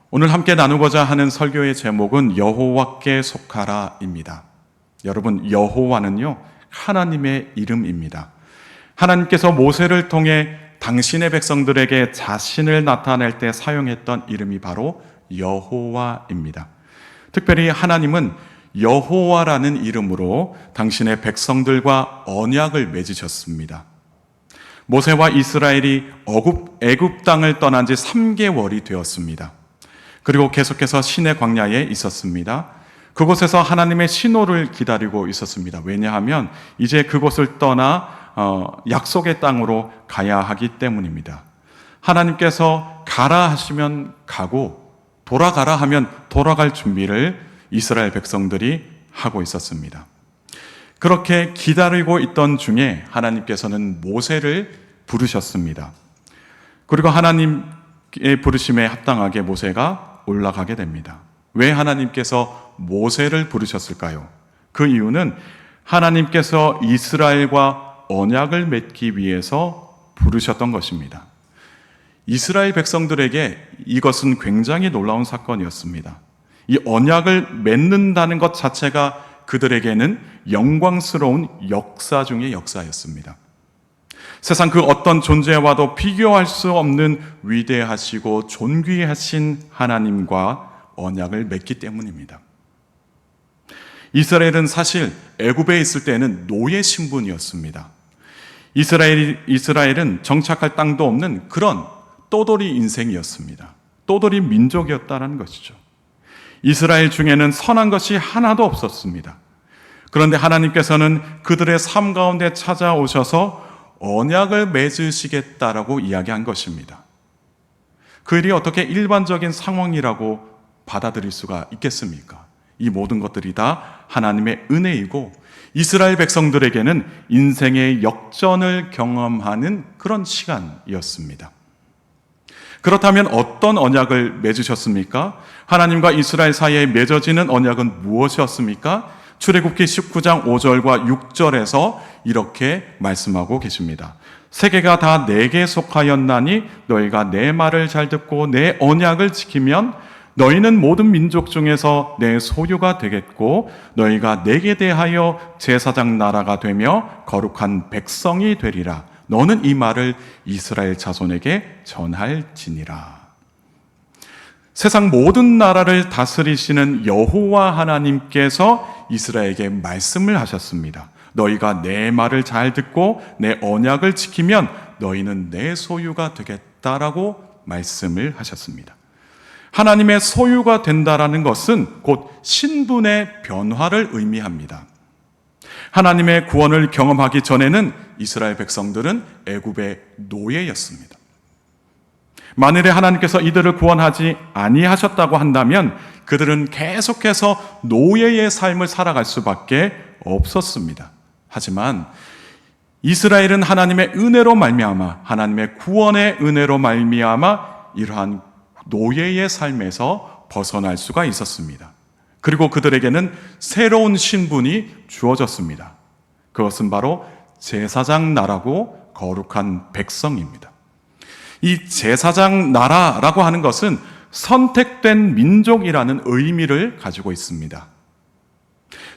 오늘 함께 나누고자 하는 설교의 제목은 여호와께 속하라입니다. 여러분, 여호와는요, 하나님의 이름입니다. 하나님께서 모세를 통해 당신의 백성들에게 자신을 나타낼 때 사용했던 이름이 바로 여호와입니다. 특별히 하나님은 여호와라는 이름으로 당신의 백성들과 언약을 맺으셨습니다. 모세와 이스라엘이 애굽 땅을 떠난 지 3개월이 되었습니다. 그리고 계속해서 시내 광야에 있었습니다. 그곳에서 하나님의 신호를 기다리고 있었습니다. 왜냐하면 이제 그곳을 떠나 약속의 땅으로 가야 하기 때문입니다. 하나님께서 가라 하시면 가고 돌아가라 하면 돌아갈 준비를 이스라엘 백성들이 하고 있었습니다. 그렇게 기다리고 있던 중에 하나님께서는 모세를 부르셨습니다. 그리고 하나님의 부르심에 합당하게 모세가 올라가게 됩니다. 왜 하나님께서 모세를 부르셨을까요? 그 이유는 하나님께서 이스라엘과 언약을 맺기 위해서 부르셨던 것입니다. 이스라엘 백성들에게 이것은 굉장히 놀라운 사건이었습니다. 이 언약을 맺는다는 것 자체가 그들에게는 영광스러운 역사 중의 역사였습니다. 세상 그 어떤 존재와도 비교할 수 없는 위대하시고 존귀하신 하나님과 언약을 맺기 때문입니다. 이스라엘은 사실 애굽에 있을 때는 노예 신분이었습니다. 이스라엘은 정착할 땅도 없는 그런 떠돌이 인생이었습니다. 떠돌이 민족이었다는 것이죠. 이스라엘 중에는 선한 것이 하나도 없었습니다. 그런데 하나님께서는 그들의 삶 가운데 찾아오셔서 언약을 맺으시겠다라고 이야기한 것입니다. 그 일이 어떻게 일반적인 상황이라고 받아들일 수가 있겠습니까? 이 모든 것들이 다 하나님의 은혜이고 이스라엘 백성들에게는 인생의 역전을 경험하는 그런 시간이었습니다. 그렇다면 어떤 언약을 맺으셨습니까? 하나님과 이스라엘 사이에 맺어지는 언약은 무엇이었습니까? 출애굽기 19장 5절과 6절에서 이렇게 말씀하고 계십니다. 세계가 다 내게 속하였나니 너희가 내 말을 잘 듣고 내 언약을 지키면 너희는 모든 민족 중에서 내 소유가 되겠고 너희가 내게 대하여 제사장 나라가 되며 거룩한 백성이 되리라. 너는 이 말을 이스라엘 자손에게 전할지니라. 세상 모든 나라를 다스리시는 여호와 하나님께서 이스라엘에게 말씀을 하셨습니다. 너희가 내 말을 잘 듣고 내 언약을 지키면 너희는 내 소유가 되겠다라고 말씀을 하셨습니다. 하나님의 소유가 된다라는 것은 곧 신분의 변화를 의미합니다. 하나님의 구원을 경험하기 전에는 이스라엘 백성들은 애굽의 노예였습니다. 만일에 하나님께서 이들을 구원하지 아니하셨다고 한다면 그들은 계속해서 노예의 삶을 살아갈 수밖에 없었습니다. 하지만 이스라엘은 하나님의 은혜로 말미암아 하나님의 구원의 은혜로 말미암아 이러한 노예의 삶에서 벗어날 수가 있었습니다. 그리고 그들에게는 새로운 신분이 주어졌습니다. 그것은 바로 제사장 나라고 거룩한 백성입니다. 이 제사장 나라라고 하는 것은 선택된 민족이라는 의미를 가지고 있습니다.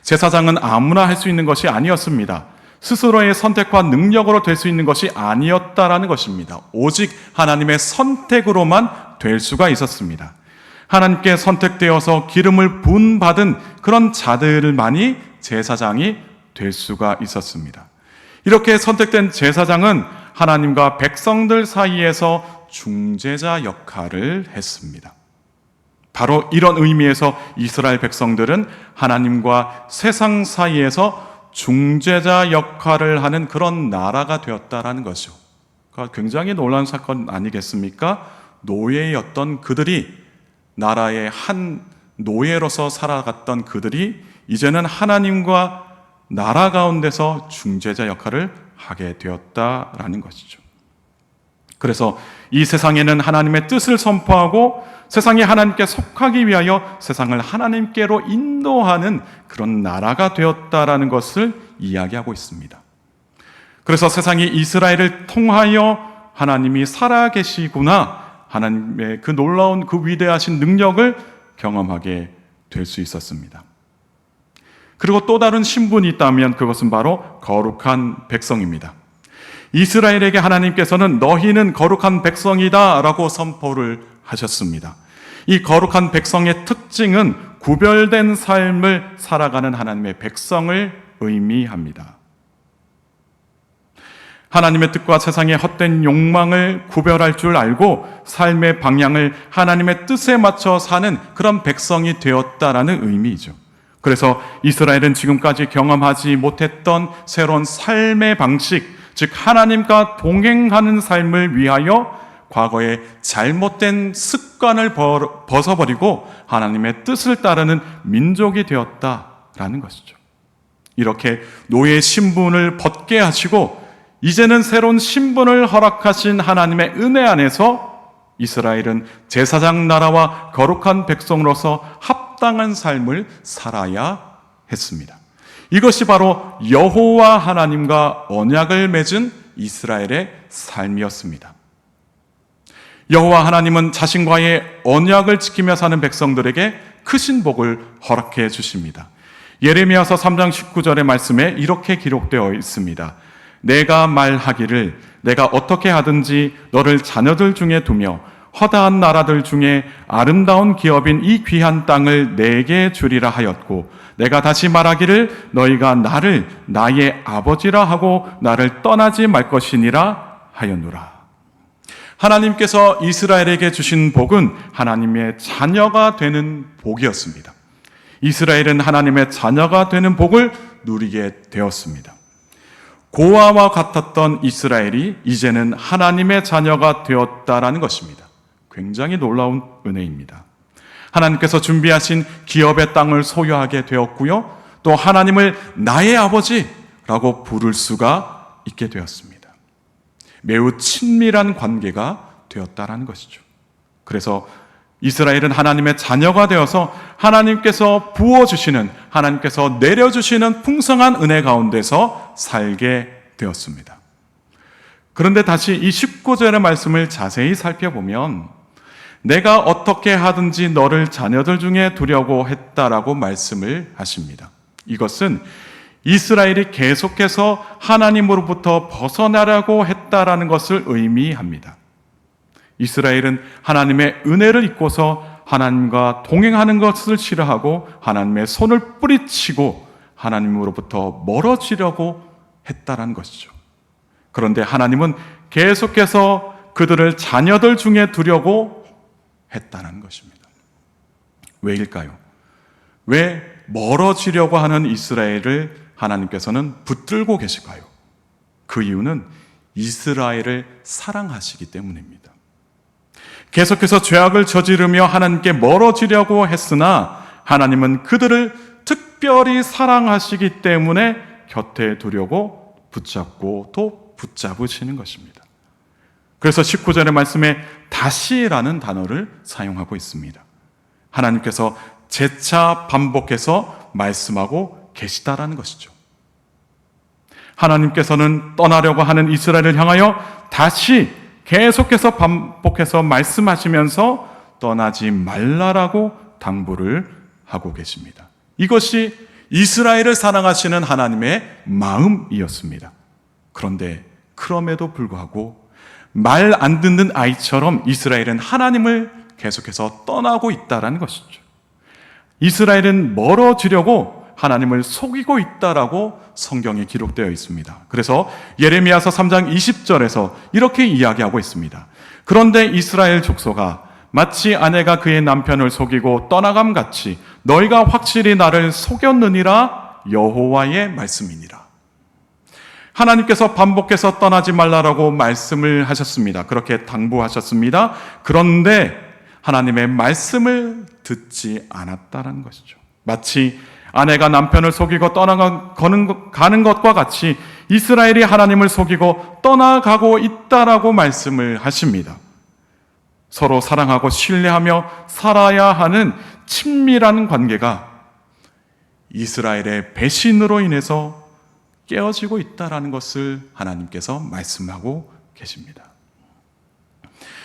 제사장은 아무나 할 수 있는 것이 아니었습니다. 스스로의 선택과 능력으로 될 수 있는 것이 아니었다라는 것입니다. 오직 하나님의 선택으로만 될 수가 있었습니다. 하나님께 선택되어서 기름을 부은받은 그런 자들만이 제사장이 될 수가 있었습니다. 이렇게 선택된 제사장은 하나님과 백성들 사이에서 중재자 역할을 했습니다. 바로 이런 의미에서 이스라엘 백성들은 하나님과 세상 사이에서 중재자 역할을 하는 그런 나라가 되었다라는 것이죠. 그러니까 굉장히 놀라운 사건 아니겠습니까? 노예였던 그들이, 나라의 한 노예로서 살아갔던 그들이 이제는 하나님과 나라 가운데서 중재자 역할을 하게 되었다라는 것이죠. 그래서 이 세상에는 하나님의 뜻을 선포하고 세상이 하나님께 속하기 위하여 세상을 하나님께로 인도하는 그런 나라가 되었다라는 것을 이야기하고 있습니다. 그래서 세상이 이스라엘을 통하여 하나님이 살아계시구나, 하나님의 그 놀라운 그 위대하신 능력을 경험하게 될 수 있었습니다. 그리고 또 다른 신분이 있다면 그것은 바로 거룩한 백성입니다. 이스라엘에게 하나님께서는 너희는 거룩한 백성이다 라고 선포를 하셨습니다. 이 거룩한 백성의 특징은 구별된 삶을 살아가는 하나님의 백성을 의미합니다. 하나님의 뜻과 세상의 헛된 욕망을 구별할 줄 알고 삶의 방향을 하나님의 뜻에 맞춰 사는 그런 백성이 되었다라는 의미이죠. 그래서 이스라엘은 지금까지 경험하지 못했던 새로운 삶의 방식, 즉 하나님과 동행하는 삶을 위하여 과거의 잘못된 습관을 벗어버리고 하나님의 뜻을 따르는 민족이 되었다라는 것이죠. 이렇게 노예 신분을 벗게 하시고 이제는 새로운 신분을 허락하신 하나님의 은혜 안에서 이스라엘은 제사장 나라와 거룩한 백성으로서 합당한 삶을 살아야 했습니다. 이것이 바로 여호와 하나님과 언약을 맺은 이스라엘의 삶이었습니다. 여호와 하나님은 자신과의 언약을 지키며 사는 백성들에게 크신 복을 허락해 주십니다. 예레미야서 3장 19절의 말씀에 이렇게 기록되어 있습니다. 내가 말하기를 내가 어떻게 하든지 너를 자녀들 중에 두며 허다한 나라들 중에 아름다운 기업인 이 귀한 땅을 내게 주리라 하였고 내가 다시 말하기를 너희가 나를 나의 아버지라 하고 나를 떠나지 말 것이니라 하였노라. 하나님께서 이스라엘에게 주신 복은 하나님의 자녀가 되는 복이었습니다. 이스라엘은 하나님의 자녀가 되는 복을 누리게 되었습니다. 고아와 같았던 이스라엘이 이제는 하나님의 자녀가 되었다라는 것입니다. 굉장히 놀라운 은혜입니다. 하나님께서 준비하신 기업의 땅을 소유하게 되었고요. 또 하나님을 나의 아버지라고 부를 수가 있게 되었습니다. 매우 친밀한 관계가 되었다라는 것이죠. 그래서 이스라엘은 하나님의 자녀가 되어서 하나님께서 부어주시는, 하나님께서 내려주시는 풍성한 은혜 가운데서 살게 되었습니다. 그런데 다시 이 19절의 말씀을 자세히 살펴보면 내가 어떻게 하든지 너를 자녀들 중에 두려고 했다라고 말씀을 하십니다. 이것은 이스라엘이 계속해서 하나님으로부터 벗어나려고 했다라는 것을 의미합니다. 이스라엘은 하나님의 은혜를 잊고서 하나님과 동행하는 것을 싫어하고 하나님의 손을 뿌리치고 하나님으로부터 멀어지려고 했다라는 것이죠. 그런데 하나님은 계속해서 그들을 자녀들 중에 두려고 했다는 것입니다. 왜일까요? 왜 멀어지려고 하는 이스라엘을 하나님께서는 붙들고 계실까요? 그 이유는 이스라엘을 사랑하시기 때문입니다. 계속해서 죄악을 저지르며 하나님께 멀어지려고 했으나 하나님은 그들을 특별히 사랑하시기 때문에 곁에 두려고 붙잡고 또 붙잡으시는 것입니다. 그래서 19절의 말씀에 다시라는 단어를 사용하고 있습니다. 하나님께서 재차 반복해서 말씀하고 계시다라는 것이죠. 하나님께서는 떠나려고 하는 이스라엘을 향하여 다시 계속해서 반복해서 말씀하시면서 떠나지 말라라고 당부를 하고 계십니다. 이것이 이스라엘을 사랑하시는 하나님의 마음이었습니다. 그런데 그럼에도 불구하고 말 안 듣는 아이처럼 이스라엘은 하나님을 계속해서 떠나고 있다라는 것이죠. 이스라엘은 멀어지려고 하나님을 속이고 있다라고 성경에 기록되어 있습니다. 그래서 예레미야서 3장 20절에서 이렇게 이야기하고 있습니다. 그런데 이스라엘 족속아 마치 아내가 그의 남편을 속이고 떠나감 같이 너희가 확실히 나를 속였느니라 여호와의 말씀이니라. 하나님께서 반복해서 떠나지 말라라고 말씀을 하셨습니다. 그렇게 당부하셨습니다. 그런데 하나님의 말씀을 듣지 않았다는 것이죠. 마치 아내가 남편을 속이고 가는 것과 같이 이스라엘이 하나님을 속이고 떠나가고 있다라고 말씀을 하십니다. 서로 사랑하고 신뢰하며 살아야 하는 친밀한 관계가 이스라엘의 배신으로 인해서 깨어지고 있다라는 것을 하나님께서 말씀하고 계십니다.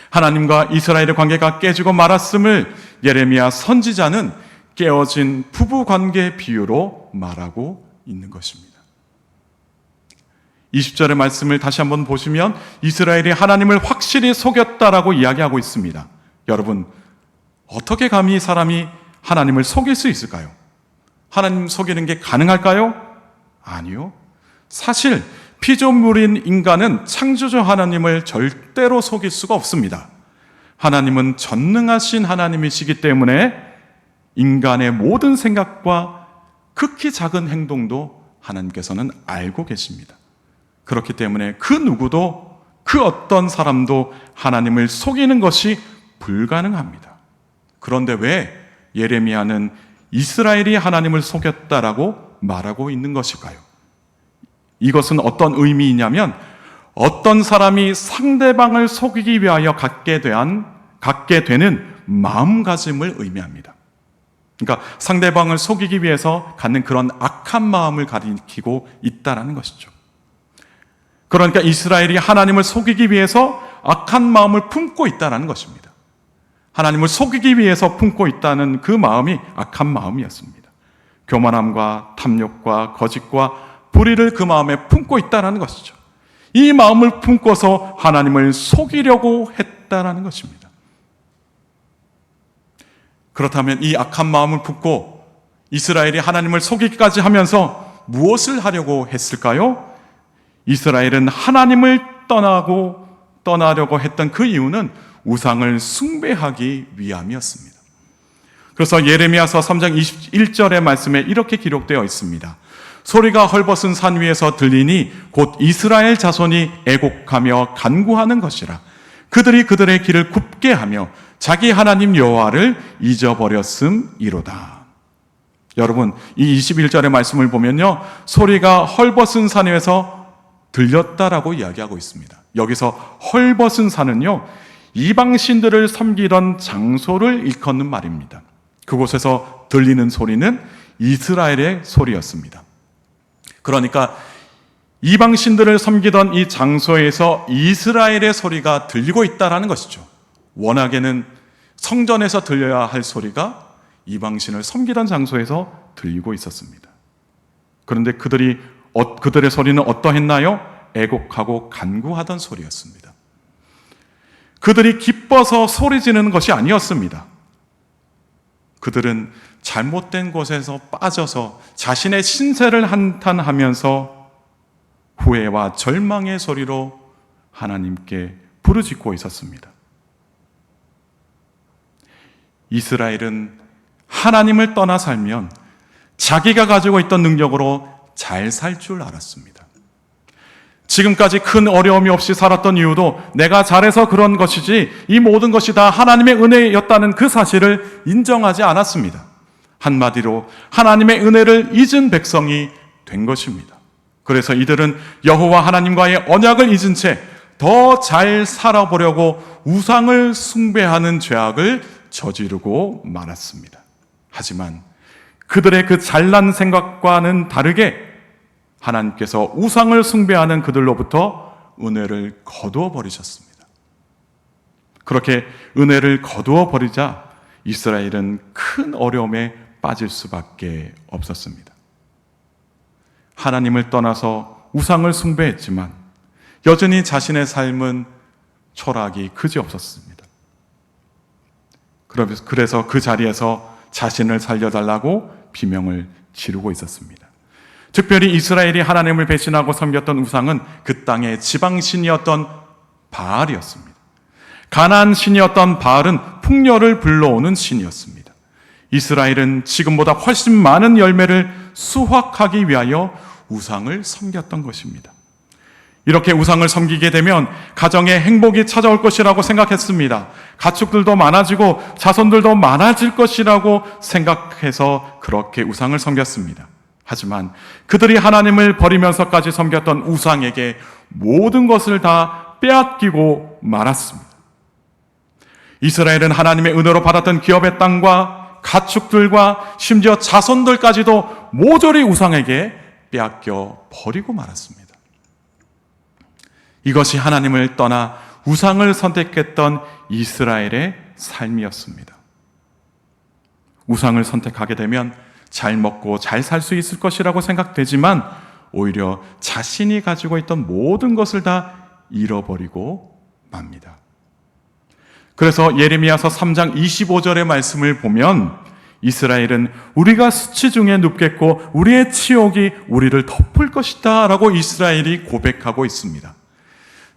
하나님과 이스라엘의 관계가 깨지고 말았음을 예레미야 선지자는 깨어진 부부 관계 비유로 말하고 있는 것입니다. 20절의 말씀을 다시 한번 보시면 이스라엘이 하나님을 확실히 속였다라고 이야기하고 있습니다. 여러분, 어떻게 감히 사람이 하나님을 속일 수 있을까요? 하나님 속이는 게 가능할까요? 아니요. 사실 피조물인 인간은 창조주 하나님을 절대로 속일 수가 없습니다. 하나님은 전능하신 하나님이시기 때문에 인간의 모든 생각과 극히 작은 행동도 하나님께서는 알고 계십니다. 그렇기 때문에 그 누구도, 그 어떤 사람도 하나님을 속이는 것이 불가능합니다. 그런데 왜 예레미야는 이스라엘이 하나님을 속였다라고 말하고 있는 것일까요? 이것은 어떤 의미이냐면 어떤 사람이 상대방을 속이기 위하여 갖게 되는 마음가짐을 의미합니다. 그러니까 상대방을 속이기 위해서 갖는 그런 악한 마음을 가리키고 있다는 것이죠. 그러니까 이스라엘이 하나님을 속이기 위해서 악한 마음을 품고 있다는 것입니다. 하나님을 속이기 위해서 품고 있다는 그 마음이 악한 마음이었습니다. 교만함과 탐욕과 거짓과 불의를 그 마음에 품고 있다는 것이죠. 이 마음을 품고서 하나님을 속이려고 했다는 것입니다. 그렇다면 이 악한 마음을 품고 이스라엘이 하나님을 속이기까지 하면서 무엇을 하려고 했을까요? 이스라엘은 하나님을 떠나려고 했던 그 이유는 우상을 숭배하기 위함이었습니다. 그래서 예레미야서 3장 21절의 말씀에 이렇게 기록되어 있습니다. 소리가 헐벗은 산 위에서 들리니 곧 이스라엘 자손이 애곡하며 간구하는 것이라. 그들이 그들의 길을 굽게 하며 자기 하나님 여호와를 잊어버렸음이로다. 여러분, 이 21절의 말씀을 보면요, 소리가 헐벗은 산 위에서 들렸다라고 이야기하고 있습니다. 여기서 헐벗은 산은요, 이방신들을 섬기던 장소를 일컫는 말입니다. 그곳에서 들리는 소리는 이스라엘의 소리였습니다. 그러니까 이방신들을 섬기던 이 장소에서 이스라엘의 소리가 들리고 있다는 것이죠. 워낙에는 성전에서 들려야 할 소리가 이방신을 섬기던 장소에서 들리고 있었습니다. 그런데 그들의 소리는 어떠했나요? 애곡하고 간구하던 소리였습니다. 그들이 기뻐서 소리 지르는 것이 아니었습니다. 그들은 잘못된 곳에서 빠져서 자신의 신세를 한탄하면서 후회와 절망의 소리로 하나님께 부르짖고 있었습니다. 이스라엘은 하나님을 떠나 살면 자기가 가지고 있던 능력으로 잘 살 줄 알았습니다. 지금까지 큰 어려움이 없이 살았던 이유도 내가 잘해서 그런 것이지 이 모든 것이 다 하나님의 은혜였다는 그 사실을 인정하지 않았습니다. 한마디로 하나님의 은혜를 잊은 백성이 된 것입니다. 그래서 이들은 여호와 하나님과의 언약을 잊은 채 더 잘 살아보려고 우상을 숭배하는 죄악을 저지르고 말았습니다. 하지만 그들의 그 잘난 생각과는 다르게 하나님께서 우상을 숭배하는 그들로부터 은혜를 거두어 버리셨습니다. 그렇게 은혜를 거두어 버리자 이스라엘은 큰 어려움에 빠질 수밖에 없었습니다. 하나님을 떠나서 우상을 숭배했지만 여전히 자신의 삶은 초락이 그지없었습니다. 그래서 그 자리에서 자신을 살려달라고 비명을 지르고 있었습니다. 특별히 이스라엘이 하나님을 배신하고 섬겼던 우상은 그 땅의 지방신이었던 바알이었습니다. 가나안 신이었던 바알은 풍요를 불러오는 신이었습니다. 이스라엘은 지금보다 훨씬 많은 열매를 수확하기 위하여 우상을 섬겼던 것입니다. 이렇게 우상을 섬기게 되면 가정에 행복이 찾아올 것이라고 생각했습니다. 가축들도 많아지고 자손들도 많아질 것이라고 생각해서 그렇게 우상을 섬겼습니다. 하지만 그들이 하나님을 버리면서까지 섬겼던 우상에게 모든 것을 다 빼앗기고 말았습니다. 이스라엘은 하나님의 은혜로 받았던 기업의 땅과 가축들과 심지어 자손들까지도 모조리 우상에게 빼앗겨 버리고 말았습니다. 이것이 하나님을 떠나 우상을 선택했던 이스라엘의 삶이었습니다. 우상을 선택하게 되면 잘 먹고 잘 살 수 있을 것이라고 생각되지만 오히려 자신이 가지고 있던 모든 것을 다 잃어버리고 맙니다. 그래서 예레미야서 3장 25절의 말씀을 보면 이스라엘은 우리가 수치 중에 눕겠고 우리의 치욕이 우리를 덮을 것이다 라고 이스라엘이 고백하고 있습니다.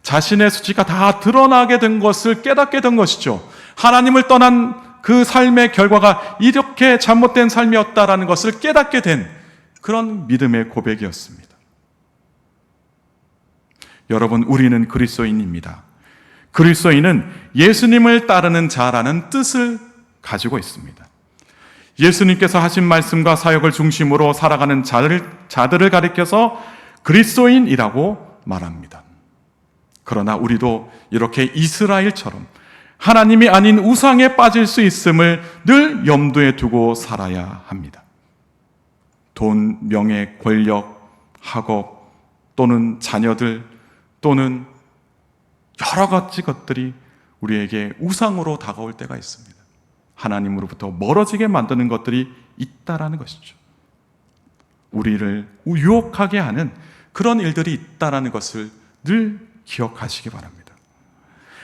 자신의 수치가 다 드러나게 된 것을 깨닫게 된 것이죠. 하나님을 떠난 그 삶의 결과가 이렇게 잘못된 삶이었다라는 것을 깨닫게 된 그런 믿음의 고백이었습니다. 여러분, 우리는 그리스도인입니다. 그리스도인은 예수님을 따르는 자라는 뜻을 가지고 있습니다. 예수님께서 하신 말씀과 사역을 중심으로 살아가는 자들을 가리켜서 그리스도인이라고 말합니다. 그러나 우리도 이렇게 이스라엘처럼 하나님이 아닌 우상에 빠질 수 있음을 늘 염두에 두고 살아야 합니다. 돈, 명예, 권력, 학업 또는 자녀들 또는 여러 가지 것들이 우리에게 우상으로 다가올 때가 있습니다. 하나님으로부터 멀어지게 만드는 것들이 있다라는 것이죠. 우리를 유혹하게 하는 그런 일들이 있다라는 것을 늘 기억하시기 바랍니다.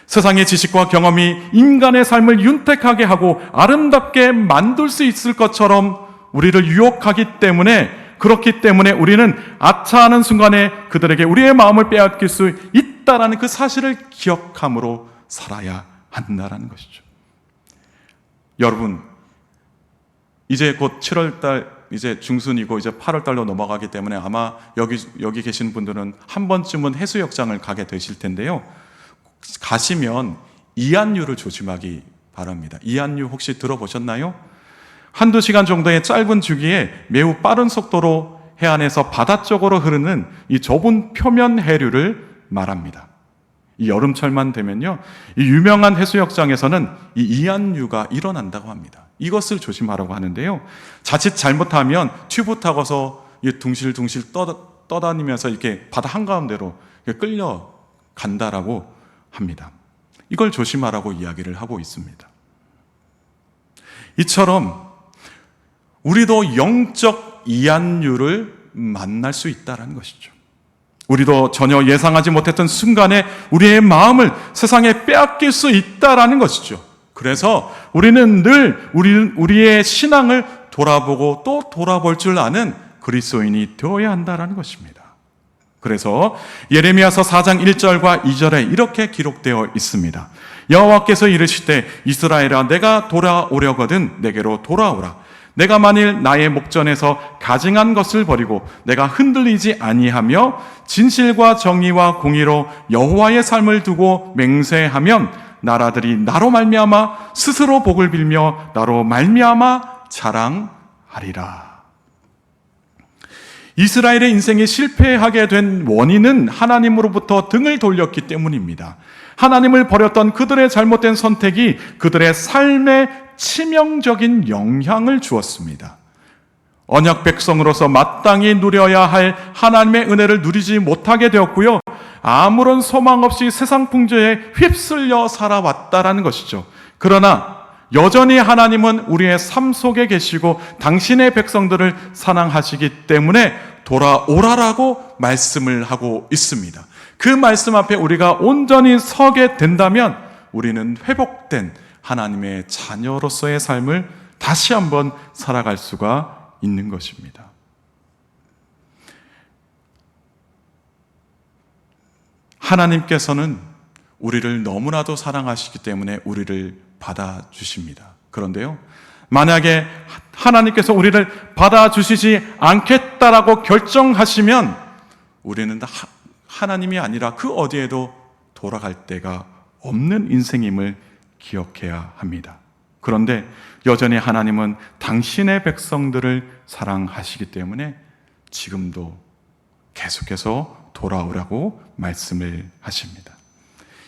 세상의 지식과 경험이 인간의 삶을 윤택하게 하고 아름답게 만들 수 있을 것처럼 우리를 유혹하기 때문에, 그렇기 때문에 우리는 아차하는 순간에 그들에게 우리의 마음을 빼앗길 수 있다라는 그 사실을 기억함으로 살아야 한다라는 것이죠. 여러분, 이제 곧 7월달 이제 중순이고 이제 8월달로 넘어가기 때문에 아마 여기 계신 분들은 한 번쯤은 해수욕장을 가게 되실 텐데요. 가시면 이한류를 조심하기 바랍니다. 이한류 혹시 들어보셨나요? 한두 시간 정도의 짧은 주기에 매우 빠른 속도로 해안에서 바다 쪽으로 흐르는 이 좁은 표면 해류를 말합니다. 이 여름철만 되면요, 이 유명한 해수욕장에서는 이 이한류가 일어난다고 합니다. 이것을 조심하라고 하는데요, 자칫 잘못하면 튜브 타고서 둥실둥실 떠다니면서 이렇게 바다 한가운데로 끌려간다라고 합니다. 이걸 조심하라고 이야기를 하고 있습니다. 이처럼 우리도 영적 이한류를 만날 수 있다는 것이죠. 우리도 전혀 예상하지 못했던 순간에 우리의 마음을 세상에 빼앗길 수 있다는 것이죠. 그래서 우리는 늘 우리의 신앙을 돌아보고 또 돌아볼 줄 아는 그리스도인이 되어야 한다는 것입니다. 그래서 예레미야서 4장 1절과 2절에 이렇게 기록되어 있습니다. 여호와께서 이르시되 이스라엘아, 내가 돌아오려거든 내게로 돌아오라. 내가 만일 나의 목전에서 가증한 것을 버리고 내가 흔들리지 아니하며 진실과 정의와 공의로 여호와의 삶을 두고 맹세하면 나라들이 나로 말미암아 스스로 복을 빌며 나로 말미암아 자랑하리라. 이스라엘의 인생이 실패하게 된 원인은 하나님으로부터 등을 돌렸기 때문입니다. 하나님을 버렸던 그들의 잘못된 선택이 그들의 삶에 치명적인 영향을 주었습니다. 언약 백성으로서 마땅히 누려야 할 하나님의 은혜를 누리지 못하게 되었고요, 아무런 소망 없이 세상 풍조에 휩쓸려 살아왔다라는 것이죠. 그러나 여전히 하나님은 우리의 삶 속에 계시고 당신의 백성들을 사랑하시기 때문에 돌아오라라고 말씀을 하고 있습니다. 그 말씀 앞에 우리가 온전히 서게 된다면 우리는 회복된 하나님의 자녀로서의 삶을 다시 한번 살아갈 수가 있는 것입니다. 하나님께서는 우리를 너무나도 사랑하시기 때문에 우리를 받아주십니다. 그런데요, 만약에 하나님께서 우리를 받아주시지 않겠다라고 결정하시면 우리는 하나님이 아니라 그 어디에도 돌아갈 데가 없는 인생임을 기억해야 합니다. 그런데 여전히 하나님은 당신의 백성들을 사랑하시기 때문에 지금도 계속해서 돌아오라고 말씀을 하십니다.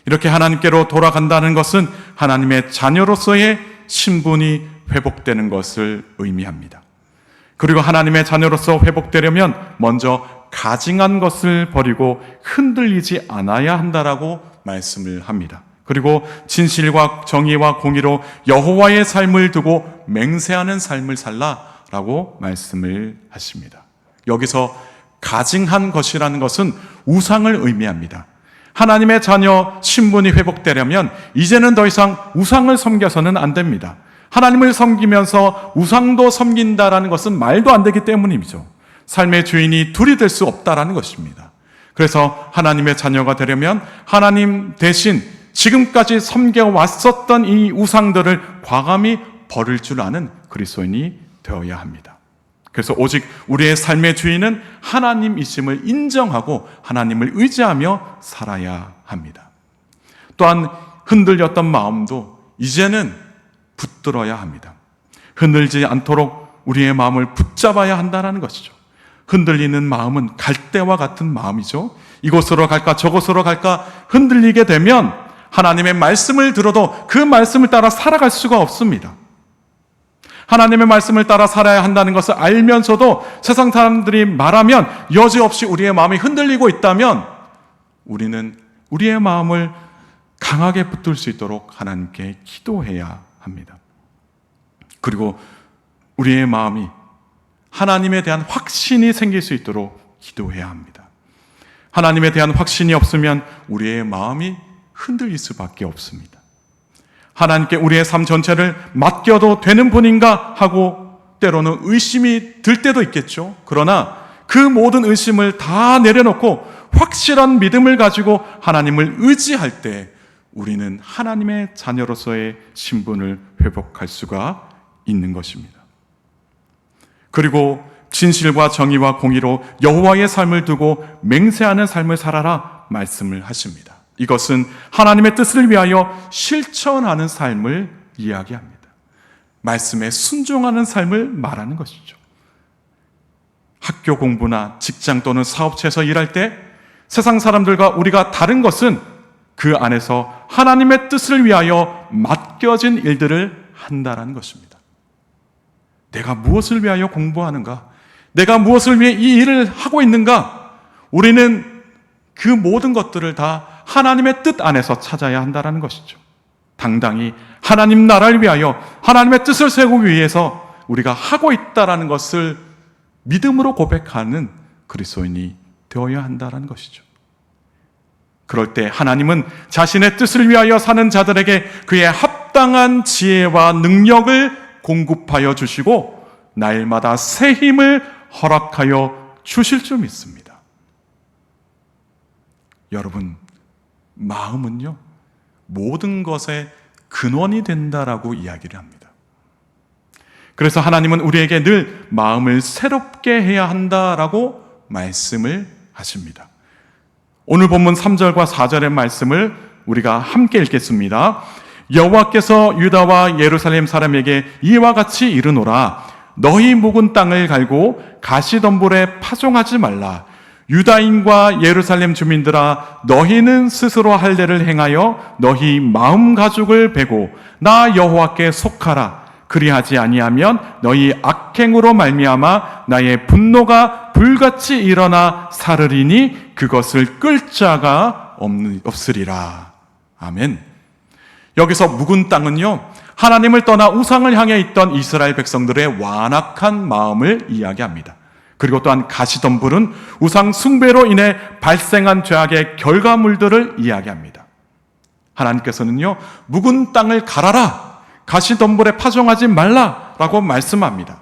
이렇게 하나님께로 돌아간다는 것은 하나님의 자녀로서의 신분이 회복되는 것을 의미합니다. 그리고 하나님의 자녀로서 회복되려면 먼저 가증한 것을 버리고 흔들리지 않아야 한다라고 말씀을 합니다. 그리고 진실과 정의와 공의로 여호와의 삶을 두고 맹세하는 삶을 살라라고 말씀을 하십니다. 여기서 가증한 것이라는 것은 우상을 의미합니다. 하나님의 자녀 신분이 회복되려면 이제는 더 이상 우상을 섬겨서는 안 됩니다. 하나님을 섬기면서 우상도 섬긴다라는 것은 말도 안 되기 때문이죠. 삶의 주인이 둘이 될 수 없다라는 것입니다. 그래서 하나님의 자녀가 되려면 하나님 대신 지금까지 섬겨왔었던 이 우상들을 과감히 버릴 줄 아는 그리스도인이 되어야 합니다. 그래서 오직 우리의 삶의 주인은 하나님이심을 인정하고 하나님을 의지하며 살아야 합니다. 또한 흔들렸던 마음도 이제는 붙들어야 합니다. 흔들지 않도록 우리의 마음을 붙잡아야 한다는 것이죠. 흔들리는 마음은 갈대와 같은 마음이죠. 이곳으로 갈까 저곳으로 갈까 흔들리게 되면 하나님의 말씀을 들어도 그 말씀을 따라 살아갈 수가 없습니다. 하나님의 말씀을 따라 살아야 한다는 것을 알면서도 세상 사람들이 말하면 여지없이 우리의 마음이 흔들리고 있다면 우리는 우리의 마음을 강하게 붙들 수 있도록 하나님께 기도해야 합니다. 그리고 우리의 마음이 하나님에 대한 확신이 생길 수 있도록 기도해야 합니다. 하나님에 대한 확신이 없으면 우리의 마음이 흔들릴 수밖에 없습니다. 하나님께 우리의 삶 전체를 맡겨도 되는 분인가 하고 때로는 의심이 들 때도 있겠죠. 그러나 그 모든 의심을 다 내려놓고 확실한 믿음을 가지고 하나님을 의지할 때 우리는 하나님의 자녀로서의 신분을 회복할 수가 있는 것입니다. 그리고 진실과 정의와 공의로 여호와의 삶을 두고 맹세하는 삶을 살아라 말씀을 하십니다. 이것은 하나님의 뜻을 위하여 실천하는 삶을 이야기합니다. 말씀에 순종하는 삶을 말하는 것이죠. 학교 공부나 직장 또는 사업체에서 일할 때 세상 사람들과 우리가 다른 것은 그 안에서 하나님의 뜻을 위하여 맡겨진 일들을 한다는 것입니다. 내가 무엇을 위하여 공부하는가? 내가 무엇을 위해 이 일을 하고 있는가? 우리는 그 모든 것들을 다 하나님의 뜻 안에서 찾아야 한다는 것이죠. 당당히 하나님 나라를 위하여 하나님의 뜻을 세우기 위해서 우리가 하고 있다는 것을 믿음으로 고백하는 그리스도인이 되어야 한다는 것이죠. 그럴 때 하나님은 자신의 뜻을 위하여 사는 자들에게 그의 합당한 지혜와 능력을 공급하여 주시고 날마다 새 힘을 허락하여 주실 줄 믿습니다. 여러분, 마음은요, 모든 것의 근원이 된다라고 이야기를 합니다. 그래서 하나님은 우리에게 늘 마음을 새롭게 해야 한다라고 말씀을 하십니다. 오늘 본문 3절과 4절의 말씀을 우리가 함께 읽겠습니다. 여호와께서 유다와 예루살렘 사람에게 이와 같이 이르노라. 너희 묵은 땅을 갈고 가시덤불에 파종하지 말라. 유다인과 예루살렘 주민들아, 너희는 스스로 할 일을 행하여 너희 마음 가죽을 베고 나 여호와께 속하라. 그리하지 아니하면 너희 악행으로 말미암아 나의 분노가 불같이 일어나 사르리니 그것을 끌 자가 없으리라. 아멘. 여기서 묵은 땅은요, 하나님을 떠나 우상을 향해 있던 이스라엘 백성들의 완악한 마음을 이야기합니다. 그리고 또한 가시덤불은 우상 숭배로 인해 발생한 죄악의 결과물들을 이야기합니다. 하나님께서는요, 묵은 땅을 갈아라, 가시덤불에 파종하지 말라라고 말씀합니다.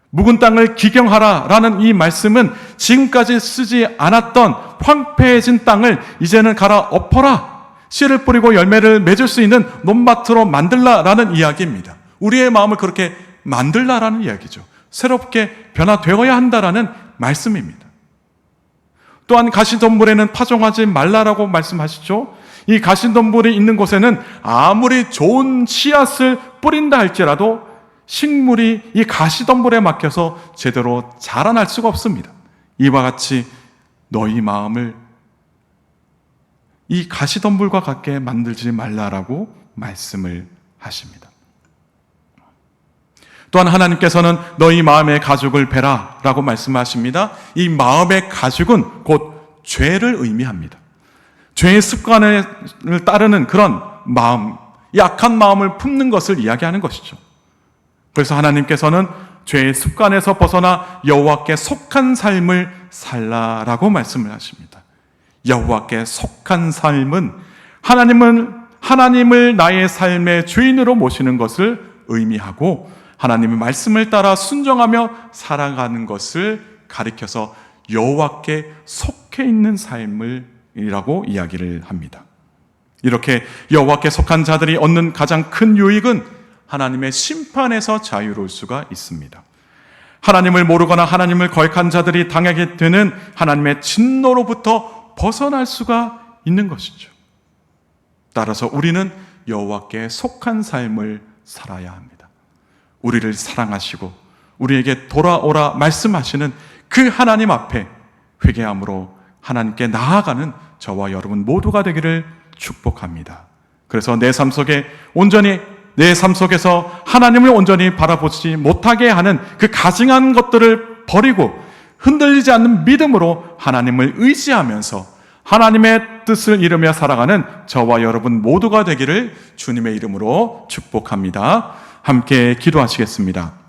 묵은 땅을 기경하라라는 이 말씀은 지금까지 쓰지 않았던 황폐해진 땅을 이제는 갈아 엎어라, 씨를 뿌리고 열매를 맺을 수 있는 논밭으로 만들라라는 이야기입니다. 우리의 마음을 그렇게 만들라라는 이야기죠. 새롭게 변화되어야 한다라는 말씀입니다. 또한 가시덤불에는 파종하지 말라라고 말씀하시죠. 이 가시덤불이 있는 곳에는 아무리 좋은 씨앗을 뿌린다 할지라도 식물이 이 가시덤불에 막혀서 제대로 자라날 수가 없습니다. 이와 같이 너희 마음을 이 가시덤불과 같게 만들지 말라라고 말씀을 하십니다. 또한 하나님께서는 너희 마음의 가죽을 베라 라고 말씀하십니다. 이 마음의 가죽은 곧 죄를 의미합니다. 죄의 습관을 따르는 그런 마음, 약한 마음을 품는 것을 이야기하는 것이죠. 그래서 하나님께서는 죄의 습관에서 벗어나 여호와께 속한 삶을 살라라고 말씀을 하십니다. 여호와께 속한 삶은 하나님을 나의 삶의 주인으로 모시는 것을 의미하고 하나님의 말씀을 따라 순종하며 살아가는 것을 가리켜서 여호와께 속해 있는 삶이라고 이야기를 합니다. 이렇게 여호와께 속한 자들이 얻는 가장 큰 유익은 하나님의 심판에서 자유로울 수가 있습니다. 하나님을 모르거나 하나님을 거역한 자들이 당하게 되는 하나님의 진노로부터 벗어날 수가 있는 것이죠. 따라서 우리는 여호와께 속한 삶을 살아야 합니다. 우리를 사랑하시고 우리에게 돌아오라 말씀하시는 그 하나님 앞에 회개함으로 하나님께 나아가는 저와 여러분 모두가 되기를 축복합니다. 그래서 내 삶 속에서 하나님을 온전히 바라보지 못하게 하는 그 가증한 것들을 버리고 흔들리지 않는 믿음으로 하나님을 의지하면서 하나님의 뜻을 이루며 살아가는 저와 여러분 모두가 되기를 주님의 이름으로 축복합니다. 함께 기도하시겠습니다.